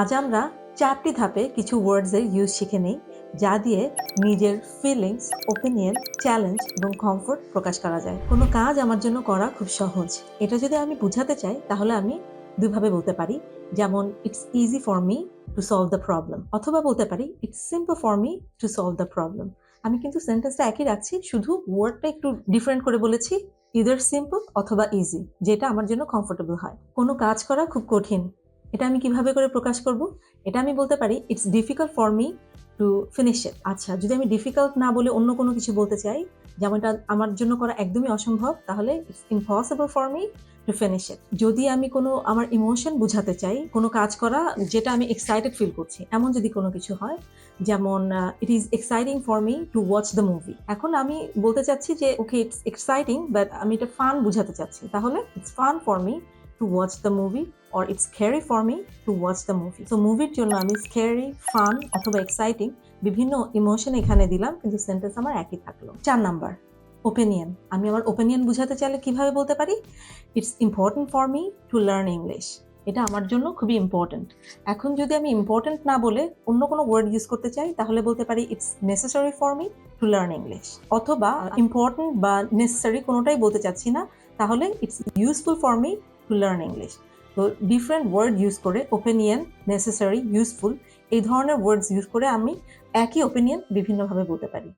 আজ আমরা 4টি ধাপে কিছু ওয়ার্ডসের ইউজ শিখে নেই, যা দিয়ে নিজের ফিলিংস, ওপিনিয়ন, চ্যালেঞ্জ এবং কমফোর্ট প্রকাশ করা যায়। কোনো কাজ আমার জন্য করা খুব সহজ, এটা যদি আমি বুঝাতে চাই তাহলে আমি দুইভাবে বলতে পারি। যেমন it's easy for me to solve the problem, অথবা বলতে পারি it's simple for me to solve the problem. আমি কিন্তু সেন্টেন্সটা একই রাখছি, শুধু ওয়ার্ডটা একটু ডিফারেন্ট করে বলেছি। ইদার সিম্পল অথবা ইজি, যেটা আমার জন্য কমফোর্টেবল হয়। কোনো কাজ করা খুব কঠিন, এটা আমি কিভাবে করে প্রকাশ করব? এটা আমি বলতে পারি it's difficult for me to finish it. আচ্ছা, যদি আমি ডিফিকাল্ট না বলে অন্য কোনো কিছু বলতে চাই, যেমন এটা আমার জন্য করা একদমই অসম্ভব, তাহলে it's impossible for me to finish it. যদি আমি কোনো আমার ইমোশন বুঝাতে চাই, কোনো কাজ করা যেটা আমি এক্সাইটেড ফিল করছি, এমন যদি কোনো কিছু হয়, যেমন it is exciting for me to watch the movie. এখন আমি বলতে চাচ্ছি যে ওকে ইটস এক্সাইটিং, বাট আমি এটা ফান বুঝাতে চাচ্ছি, তাহলে it's fun for me to watch the movie, or it's scary for me to watch the movie. So মুভির জন্য আমি scary, fun অথবা exciting বিভিন্ন ইমোশন এখানে দিলাম, কিন্তু সেন্টেন্স আমার একই থাকলো। 4 নাম্বার, ওপিনিয়ন। আমি আমার ওপিনিয়ন বুঝাতে চাইলে কিভাবে বলতে পারি? It's important for me to learn English. এটা আমার জন্য খুবই ইম্পর্টেন্ট। এখন যদি আমি ইম্পর্টেন্ট না বলে অন্য কোনো ওয়ার্ড ইউজ করতে চাই, তাহলে বলতে পারি it's necessary for me to learn English. অথবা ইম্পর্টেন্ট বা নেসেসারি কোনোটাই বলতে চাচ্ছি না, তাহলে it's useful for me to learn English. তো ডিফারেন্ট ওয়ার্ড ইউজ করে, ওপিনিয়ন, নেসেসারি, ইউজফুল, এই ধরনের ওয়ার্ডস ইউজ করে আমি একই ওপিনিয়ন বিভিন্নভাবে বলতে পারি।